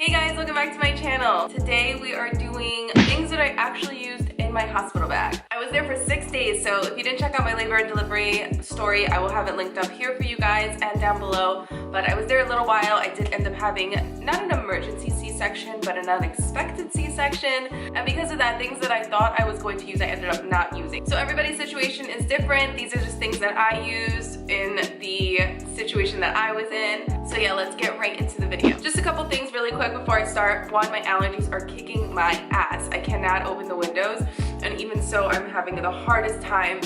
Hey guys, welcome back to my channel. Today we are doing things that I actually used in my hospital bag. I was there for 6 days, so if you didn't check out my labor and delivery story, I will have it linked up here for you guys and down below. But I was there a little while. I did end up having not an emergency C-section, but an unexpected C-section. And because of that, things that I thought I was going to use, I ended up not using. So everybody's situation is different. These are just things that I used in the situation that I was in. So yeah, let's get right into the video. Just a couple things really quick before I start. One, my allergies are kicking my ass. I cannot open the windows, and even so, I'm having the hardest time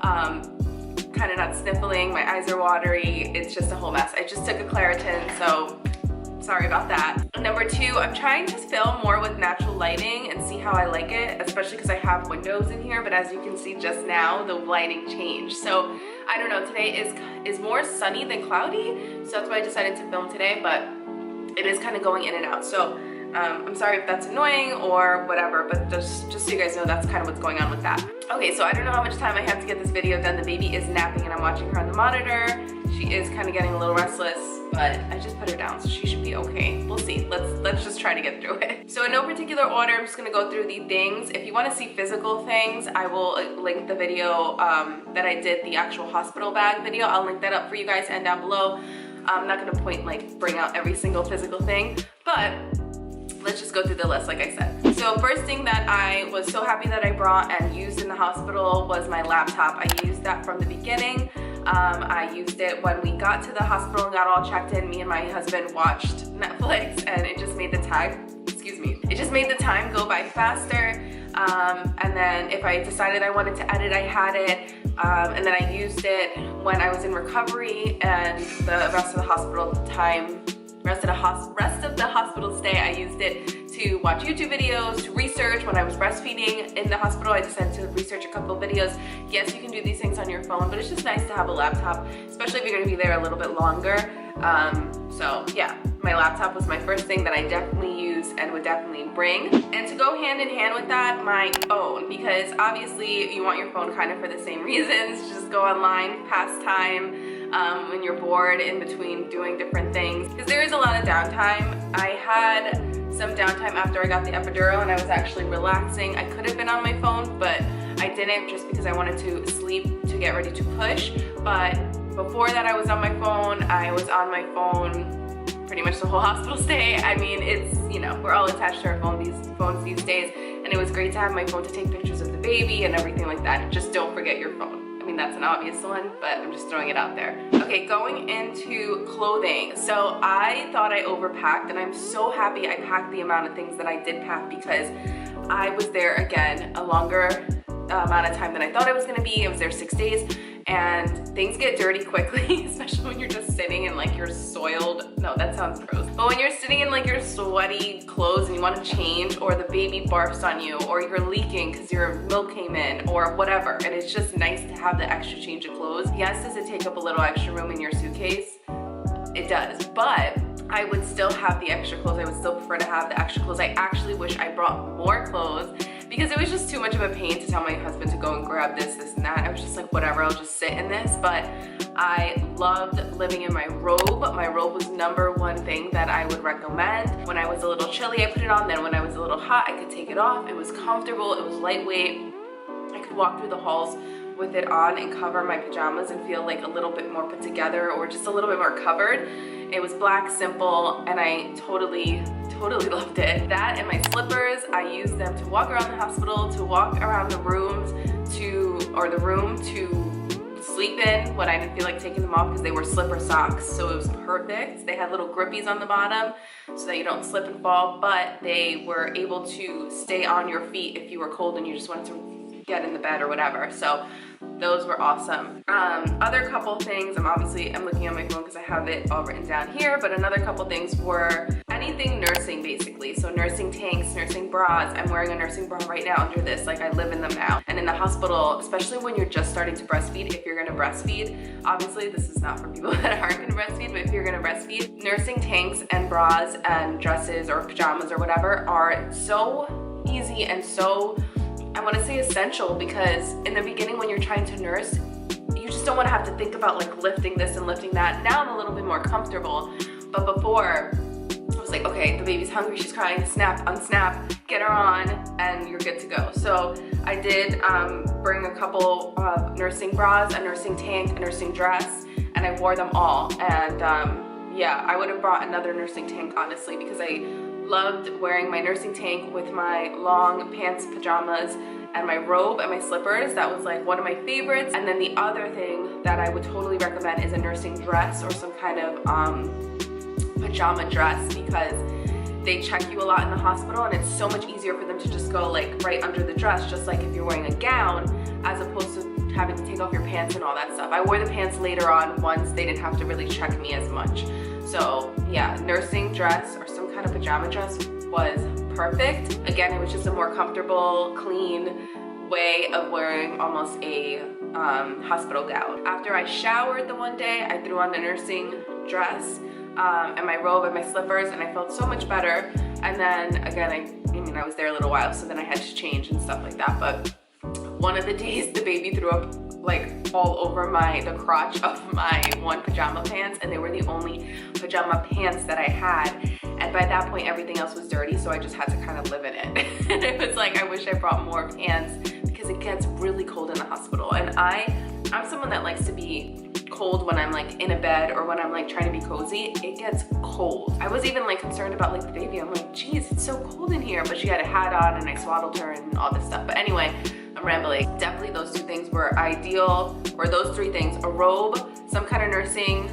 kind of not sniffling. My eyes are watery. It's just a whole mess. I just took a Claritin, so sorry about that. Number two, I'm trying to film more with natural lighting and see how I like it, especially because I have windows in here, but as you can see just now, the lighting changed. So I don't know, today is more sunny than cloudy, so that's why I decided to film today, but it is kind of going in and out. So I'm sorry if that's annoying or whatever, but just so you guys know, that's kind of what's going on with that. Okay, so I don't know how much time I have to get this video done. The baby is napping and I'm watching her on the monitor. She is kind of getting a little restless, but I just put her down, so she should be okay. We'll see. Let's just try to get through it. So in no particular order, I'm just gonna go through the things. If you want to see physical things, I will link the video that I did, the actual hospital bag video. I'll link that up for you guys and down below. I'm not gonna bring out every single physical thing, but let's just go through the list like I said. So first thing that I was so happy that I brought and used in the hospital was my laptop. I used that from the beginning. I used it when we got to the hospital and got all checked in. Me and my husband watched Netflix and it just made the time, it just made the time go by faster. And then if I decided I wanted to edit, I had it. And then I used it when I was in recovery, and the rest of the hospital stay, I used it to watch YouTube videos, to research. When I was breastfeeding in the hospital, I decided to research a couple of videos. Yes, you can do these things on your phone, but it's just nice to have a laptop, especially if you're gonna be there a little bit longer. So yeah, my laptop was my first thing that I definitely use and would definitely bring. And to go hand in hand with that, my phone, because obviously you want your phone kind of for the same reasons. Just go online, pass time, when you're bored in between doing different things, because there is a lot of downtime. I had some downtime after I got the epidural and I was actually relaxing. I could have been on my phone, but I didn't, just because I wanted to sleep to get ready to push. But before that, I was on my phone. I was on my phone pretty much the whole hospital stay. I mean, it's, you know, we're all attached to our phones these days, and it was great to have my phone to take pictures of the baby and everything like that. Just don't forget your phone. I mean, that's an obvious one, but I'm just throwing it out there. Okay, going into clothing. So I thought I overpacked, and I'm so happy I packed the amount of things that I did pack, because I was there, again, a longer amount of time than I thought I was gonna be. I was there 6 days, and things get dirty quickly, especially when you're just sitting in like your soiled, no, that sounds gross. But when you're sitting in like your sweaty clothes and you want to change, or the baby barfs on you, or you're leaking because your milk came in, or whatever, and it's just nice to have the extra change of clothes. Yes, does it take up a little extra room in your suitcase? It does, but I would still have the extra clothes. I would still prefer to have the extra clothes. I actually wish I brought more clothes, because it was just too much of a pain to tell my husband to go and grab this, and that. I was just like, whatever, I'll just sit in this. But I loved living in my robe. My robe was #1 thing that I would recommend. When I was a little chilly, I put it on. Then when I was a little hot, I could take it off. It was comfortable, it was lightweight. I could walk through the halls with it on and cover my pajamas and feel like a little bit more put together, or just a little bit more covered. It was black, simple, and I totally loved it. That and my slippers, I used them to walk around the hospital, to walk around the rooms, or the room to sleep in when I didn't feel like taking them off, because they were slipper socks, so it was perfect. They had little grippies on the bottom so that you don't slip and fall, but they were able to stay on your feet if you were cold and you just wanted to get in the bed or whatever. So those were awesome. Other couple things, I'm looking at my phone because I have it all written down here, but another couple things were anything nursing, basically. So nursing tanks, nursing bras. I'm wearing a nursing bra right now under this, like I live in them now. And in the hospital, especially when you're just starting to breastfeed, if you're gonna breastfeed, obviously this is not for people that aren't gonna breastfeed, but if you're gonna breastfeed, nursing tanks and bras and dresses or pajamas or whatever are so easy and so, I want to say, essential, because in the beginning when you're trying to nurse, you just don't want to have to think about like lifting this and lifting that. Now I'm a little bit more comfortable, but before was like, okay, the baby's hungry, she's crying, snap, unsnap, get her on, and you're good to go. So I did bring a couple of nursing bras, a nursing tank, a nursing dress, and I wore them all. And yeah, I would have brought another nursing tank, honestly, because I loved wearing my nursing tank with my long pants, pajamas, and my robe and my slippers. That was like one of my favorites. And then the other thing that I would totally recommend is a nursing dress or some kind of pajama dress, because they check you a lot in the hospital and it's so much easier for them to just go like right under the dress, just like if you're wearing a gown, as opposed to having to take off your pants and all that stuff. I wore the pants later on once they didn't have to really check me as much. So yeah, nursing dress or some kind of pajama dress was perfect. Again, it was just a more comfortable, clean way of wearing almost a hospital gown. After I showered the one day, I threw on the nursing dress and my robe and my slippers, and I felt so much better. And then again, I mean, I was there a little while, so then I had to change and stuff like that. But one of the days, the baby threw up like all over the crotch of my one pajama pants, and they were the only pajama pants that I had. And by that point, everything else was dirty, so I just had to kind of live in it. And it was like, I wish I brought more pants, because it gets really cold in the hospital. And I'm someone that likes to be cold when I'm like in a bed or when I'm like trying to be cozy. It gets cold. I was even like concerned about like the baby. I'm like, geez, it's so cold in here. But she had a hat on and I swaddled her and all this stuff. But anyway, I'm rambling. Definitely those two things were ideal, or those three things: a robe, some kind of nursing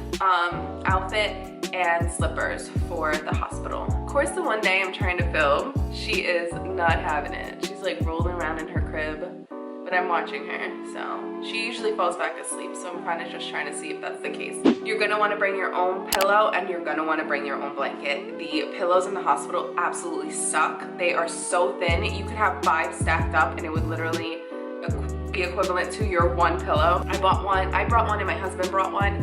outfit, and slippers for the hospital. Of course, the one day I'm trying to film, she is not having it. She's like rolling around in her crib, but I'm watching her. So she usually falls back asleep, so I'm kind of just trying to see if that's the case. You're gonna wanna bring your own pillow, and you're gonna wanna bring your own blanket. The pillows in the hospital absolutely suck. They are so thin. You could have 5 stacked up and it would literally be equivalent to your one pillow. I brought one and my husband brought one,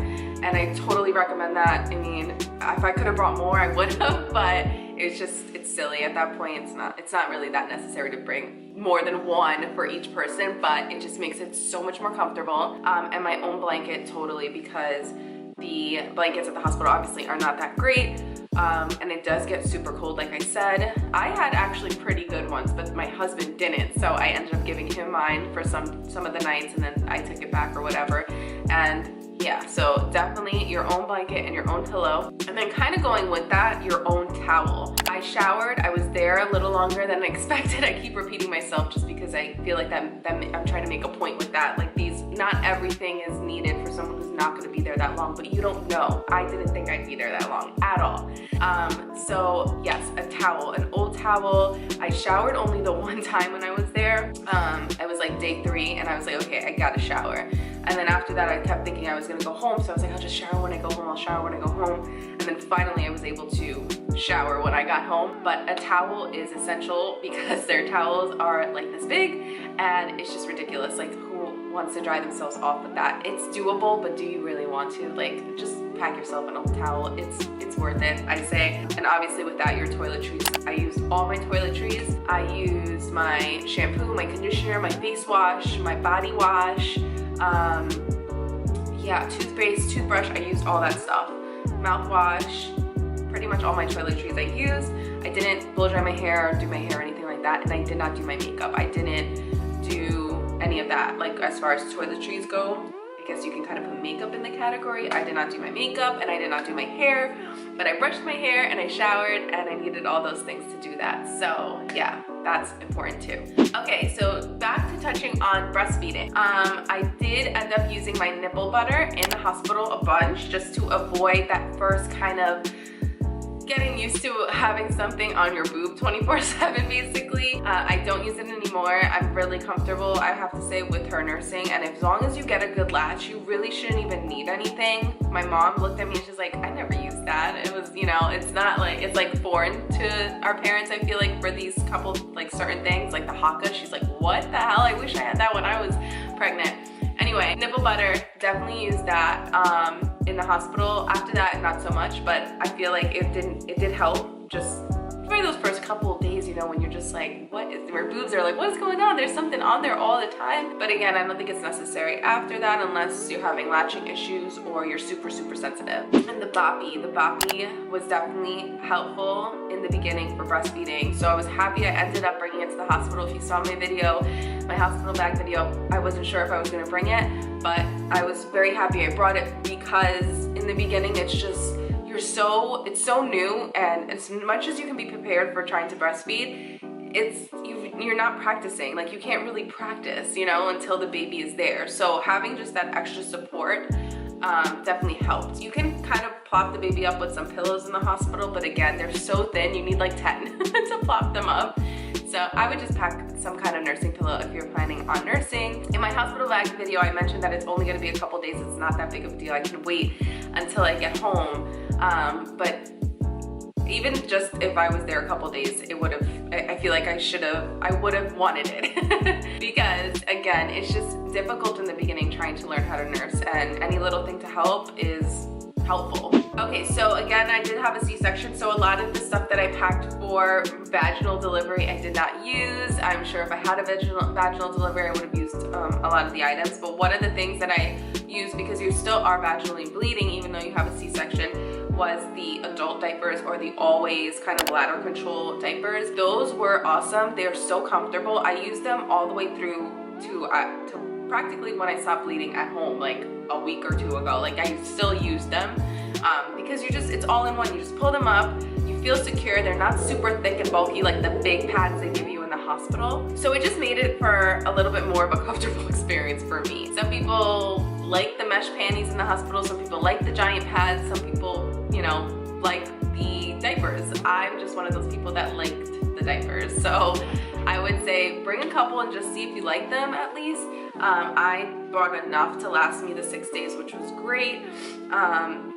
and I totally recommend that. I mean, if I could have brought more, I would have, but it's silly at that point. It's not really that necessary to bring more than one for each person, but it just makes it so much more comfortable. And my own blanket, totally, because the blankets at the hospital obviously are not that great. And it does get super cold, like I said. I had actually pretty good ones, but my husband didn't, so I ended up giving him mine for some of the nights, and then I took it back or whatever. And yeah, so definitely your own blanket and your own pillow. And then kind of going with that, your own towel. I showered. I was there a little longer than expected. I keep repeating myself just because I feel like that I'm trying to make a point with that. Like not everything is needed for someone who's not going to be there that long, but you don't know. I didn't think I'd be there that long at all. So yes, a towel, an old towel. I showered only the one time when I was there. It was like day 3, and I was like, okay, I gotta shower. And then after that, I kept thinking I was gonna go home, so I was like, I'll just shower when I go home, I'll shower when I go home. And then finally I was able to shower when I got home. But a towel is essential, because their towels are like this big, and it's just ridiculous. Like, who wants to dry themselves off with that? It's doable, but do you really want to? Like, just pack yourself an old towel. It's worth it, I say. And obviously with that, your toiletries. I used all my toiletries. I used my shampoo, my conditioner, my face wash, my body wash, yeah, toothpaste, toothbrush, I used all that stuff. Mouthwash, pretty much all my toiletries I used. I didn't blow dry my hair or do my hair or anything like that, and I did not do my makeup. I didn't do any of that. Like, as far as toiletries go, I guess you can kind of put makeup in the category. I did not do my makeup, and I did not do my hair, but I brushed my hair and I showered, and I needed all those things to do that. So yeah, that's important too. Okay, so back to touching on breastfeeding. I did end up using my nipple butter in the hospital a bunch, just to avoid that first kind of getting used to having something on your boob 24/7 basically. I don't use it anymore. I'm really comfortable, I have to say, with her nursing, and as long as you get a good latch, you really shouldn't even need anything. My mom looked at me and she's like, I never used that. It was, you know, it's not like, it's like foreign to our parents, I feel like, for these couple, like certain things, like the haka. She's like, what the hell? I wish I had that when I was pregnant. Anyway, nipple butter, definitely use that in the hospital. After that, not so much, but I feel like it did help. Just for those first couple of days, you know, when you're just like, what is, where boobs are like, what's going on? There's something on there all the time. But again, I don't think it's necessary after that unless you're having latching issues or you're super sensitive. And the boppy was definitely helpful in the beginning for breastfeeding. So I was happy I ended up bringing it to the hospital. If you saw my video, my hospital bag video, I wasn't sure if I was gonna bring it, but I was very happy I brought it because in the beginning it's just, it's so new, and as much as you can be prepared for trying to breastfeed, you're not practicing. Like, you can't really practice, you know, until the baby is there. So having just that extra support definitely helped. You can kind of plop the baby up with some pillows in the hospital, but again, they're so thin, you need like 10 to plop them up. So I would just pack some kind of nursing pillow if you're planning on nursing. In my hospital bag video, I mentioned that it's only gonna be a couple days. It's not that big of a deal. I can wait until I get home. But even just if I was there a couple days, it would have, I feel like I would have wanted it. Because again, it's just difficult in the beginning trying to learn how to nurse, and any little thing to help is helpful. Okay, so again, I did have a C-section, so a lot of the stuff that I packed for vaginal delivery I did not use. I'm sure if I had a vaginal delivery, I would have used a lot of the items, but one of the things that I used, because you still are vaginally bleeding even though you have a C-section, was the adult diapers, or the Always kind of bladder control diapers. Those were awesome. They're so comfortable. I used them all the way through to practically when I stopped bleeding at home, like a week or two ago. Like, I still use them because it's all in one. You just pull them up, you feel secure. They're not super thick and bulky like the big pads they give you in the hospital. So it just made it for a little bit more of a comfortable experience for me. Some people like the mesh panties in the hospital, some people like the giant pads, some people, you know, like the diapers. I'm just one of those people that liked the diapers. So I would say bring a couple and just see if you like them at least. I brought enough to last me the 6 days, which was great,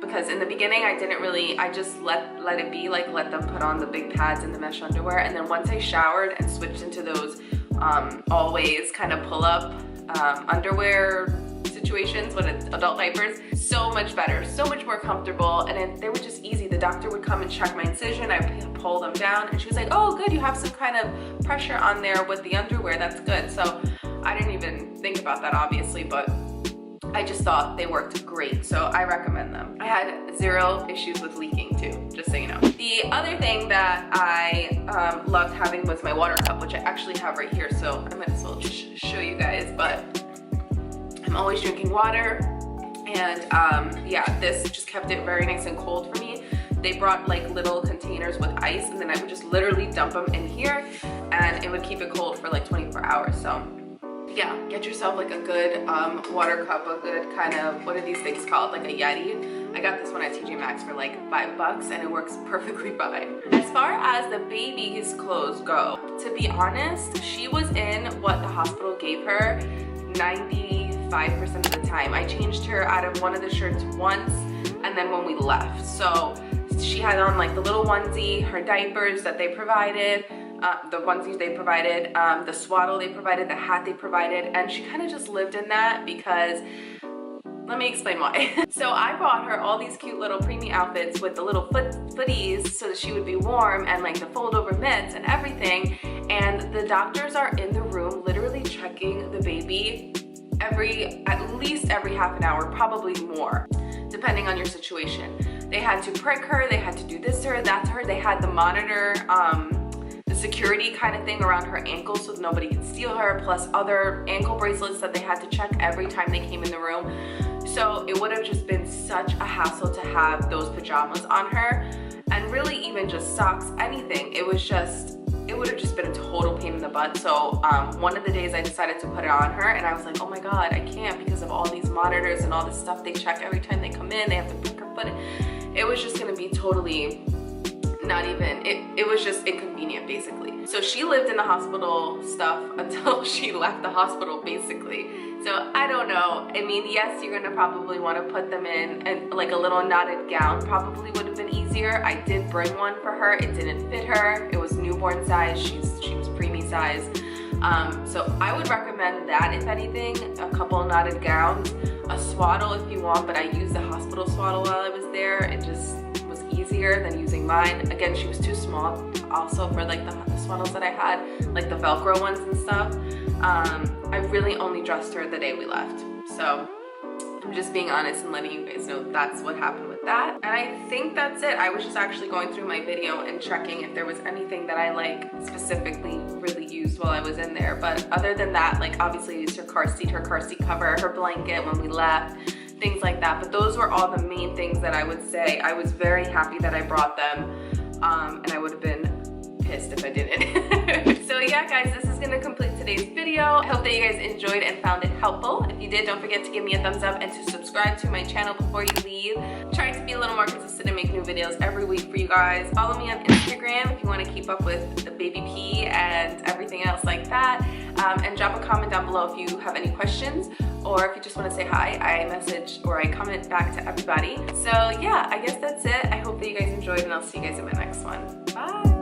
because in the beginning I just let it be, like let them put on the big pads and the mesh underwear, and then once I showered and switched into those Always kind of pull up underwear situations with adult diapers, so much better, so much more comfortable, and they were just easy. The doctor would come and check my incision, I'd pull them down, and she was like, oh good, you have some kind of pressure on there with the underwear, that's good. So I didn't even think about that obviously, but I just thought they worked great, so I recommend them. I had 0 issues with leaking too, just so you know. The other thing that I loved having was my water cup, which I actually have right here, so I might as well just show you guys, but I'm always drinking water, and yeah, this just kept it very nice and cold for me. They brought like little containers with ice, and then I would just literally dump them in here, and it would keep it cold for like 24 hours, so yeah, get yourself like a good water cup, a good kind of, what are these things called, like a Yeti. I got this one at TJ Maxx for like $5 and it works perfectly fine. As far as the baby's clothes go, to be honest, she was in what the hospital gave her 95% of the time. I changed her out of one of the shirts once, and then when we left. So she had on like the little onesie, her diapers that they provided, the onesies they provided, the swaddle they provided, the hat they provided, and she kind of just lived in that because, let me explain why. So I bought her all these cute little preemie outfits with the little footies so that she would be warm, and like the fold over mitts and everything, and the doctors are in the room literally checking the baby at least every half an hour, probably more, depending on your situation. They had to prick her, they had to do this to her, that to her, they had the monitor, the security kind of thing around her ankles so that nobody could steal her, plus other ankle bracelets that they had to check every time they came in the room. So it would have just been such a hassle to have those pajamas on her, and really even just socks, anything. It would have just been a total pain in the butt. So one of the days I decided to put it on her, and I was like, oh my god, I can't, because of all these monitors and all this stuff they check every time they come in, they have to prick her foot. It was just gonna be totally not even, it was just inconvenient basically. So she lived in the hospital stuff until she left the hospital basically. So I don't know, I mean, yes, you're gonna probably want to put them in, and like a little knotted gown probably would have been easier. I did bring one for her, it didn't fit her, it was newborn size, she was preemie size. So I would recommend that if anything, a couple of knotted gowns, a swaddle if you want, but I used the hospital swaddle while I was there. It just was easier easier than using mine. Again, she was too small also for like the swaddles that I had, like the Velcro ones and stuff. I really only dressed her the day we left. So I'm just being honest and letting you guys know that's what happened with that. And I think that's it. I was just actually going through my video and checking if there was anything that I like specifically really used while I was in there. But other than that, like obviously I used her car seat cover, her blanket when we left, things like that. But those were all the main things that I would say. I was very happy that I brought them, and I would have been pissed if I didn't. So yeah guys, this is gonna complete today's video. I hope that you guys enjoyed and found it helpful. If you did, don't forget to give me a thumbs up and to subscribe to my channel before you leave. I'm trying to be a little more consistent and make new videos every week for you guys. Follow me on Instagram if you want to keep up with the baby P and everything else like that. And drop a comment down below if you have any questions, or if you just want to say hi. I message or I comment back to everybody. So yeah, I guess that's it. I hope that you guys enjoyed, and I'll see you guys in my next one. Bye.